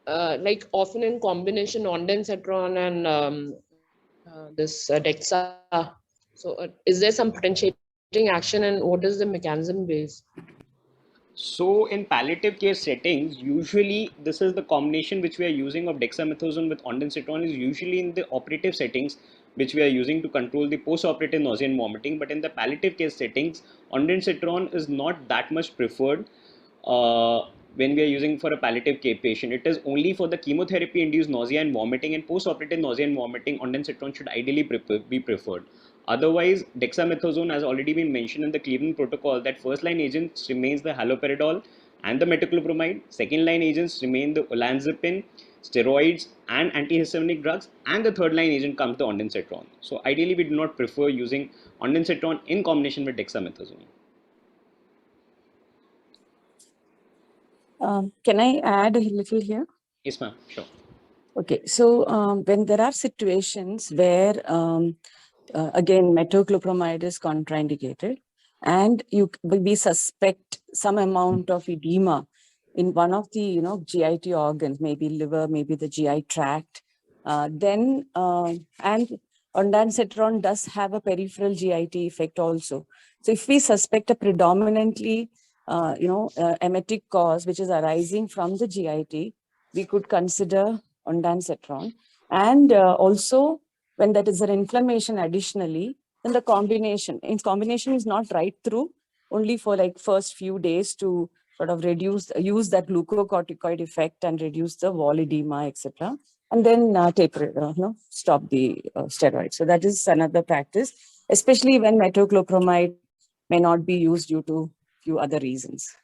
Like often in combination ondansetron and this DEXA. So is there some potentiating action, and what is the mechanism base? So in palliative care settings, usually this is the combination which we are using of dexamethasone with ondansetron is usually in the operative settings which we are using to control the post-operative nausea and vomiting. But in the palliative care settings, ondansetron is not that much preferred when we are using for a palliative care patient. It is only for the chemotherapy-induced nausea and vomiting, and post-operative nausea and vomiting, ondansetron should ideally be preferred. Otherwise, dexamethasone has already been mentioned in the Cleveland protocol that first-line agents remains the haloperidol and the metoclopramide. Second-line agents remain the olanzapine, steroids, and antihistaminic drugs, and the third-line agent comes the ondansetron. So ideally, we do not prefer using ondansetron in combination with dexamethasone. Can I add a little here? Yes, ma'am. Sure. Okay, so when there are situations where, again, metoclopramide is contraindicated, and we suspect some amount of edema in one of the GIT organs, maybe liver, maybe the GI tract, then and ondansetron does have a peripheral GIT effect also. So if we suspect a predominantly emetic cause which is arising from the GIT, we could consider ondansetron. And also when that is an inflammation additionally, then the combination is not right through, only for like first few days to sort of use that glucocorticoid effect and reduce the wall edema, etc. And then stop the steroid. So that is another practice, especially when metoclopramide may not be used due to few other reasons.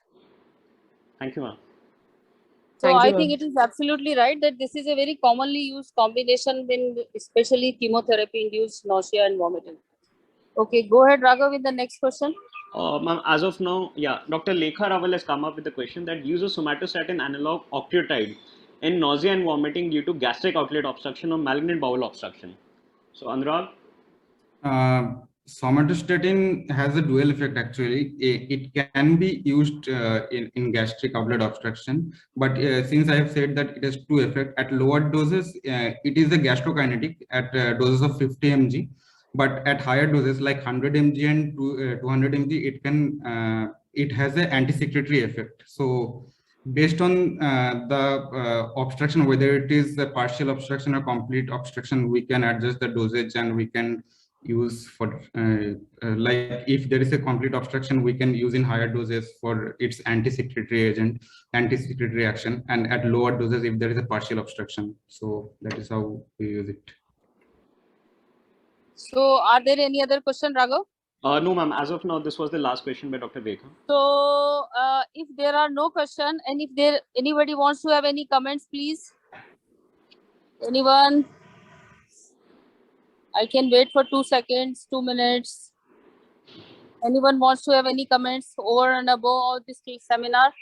Thank you, ma'am. So Thank I you, think ma'am. it is absolutely right that this is a very commonly used combination when especially chemotherapy induced nausea and vomiting. Okay, go ahead, Raghav, with the next question. Ma'am, as of now, yeah, Dr. Lekha Raval has come up with the question that use of somatostatin analog octreotide in nausea and vomiting due to gastric outlet obstruction or malignant bowel obstruction. So, Anurag? Somatostatin has a dual effect actually. It can be used in gastric outlet obstruction, but since I have said that it has two effects, at lower doses, it is a gastrokinetic at doses of 50 mg, but at higher doses like 100 mg and 200 mg, it has an anti-secretory effect. So based on the obstruction, whether it is a partial obstruction or complete obstruction, we can adjust the dosage and we can use for like if there is a complete obstruction, we can use in higher doses for its anti-secretory agent, anti-secretory action, and at lower doses if there is a partial obstruction. So that is how we use it. So are there any other question, Raghav? No, ma'am. As of now, this was the last question by Dr. Lekha. So if there are no question and if anybody wants to have any comments, please. Anyone? I can wait for 2 seconds, 2 minutes. Anyone wants to have any comments over and above this seminar?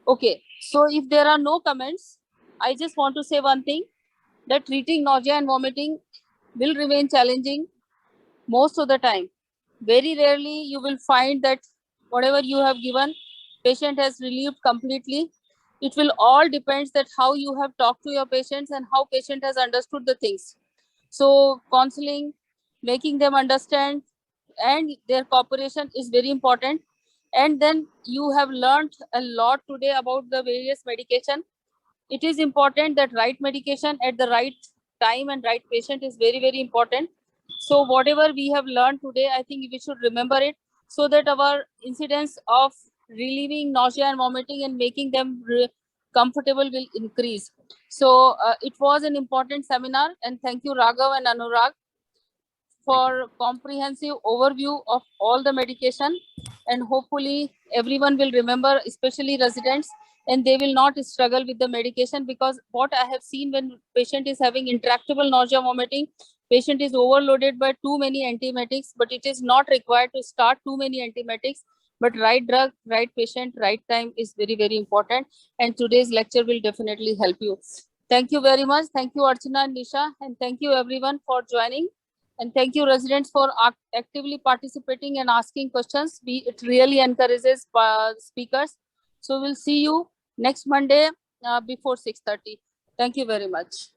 Okay, so if there are no comments, I just want to say one thing, that treating nausea and vomiting will remain challenging most of the time. Very rarely you will find that whatever you have given, patient has relieved completely. It will all depends that how you have talked to your patients and how patient has understood the things. So counseling, making them understand, and their cooperation is very important. And then you have learned a lot today about the various medication. It is important that right medication at the right time and right patient is very, very important. So whatever we have learned today, I think we should remember it so that our incidence of relieving nausea and vomiting and making them comfortable will increase. So it was an important seminar, and thank you, Raghav and Anurag, for comprehensive overview of all the medication, and hopefully everyone will remember, especially residents, and they will not struggle with the medication, because what I have seen when patient is having intractable nausea vomiting, patient is overloaded by too many antiemetics, but it is not required to start too many antiemetics, but right drug, right patient, right time is very, very important, and today's lecture will definitely help you. Thank you very much. Thank you, Archana and Nisha, and thank you everyone for joining. And thank you, residents, for actively participating and asking questions. It really encourages speakers. So we'll see you next Monday before 6:30. Thank you very much.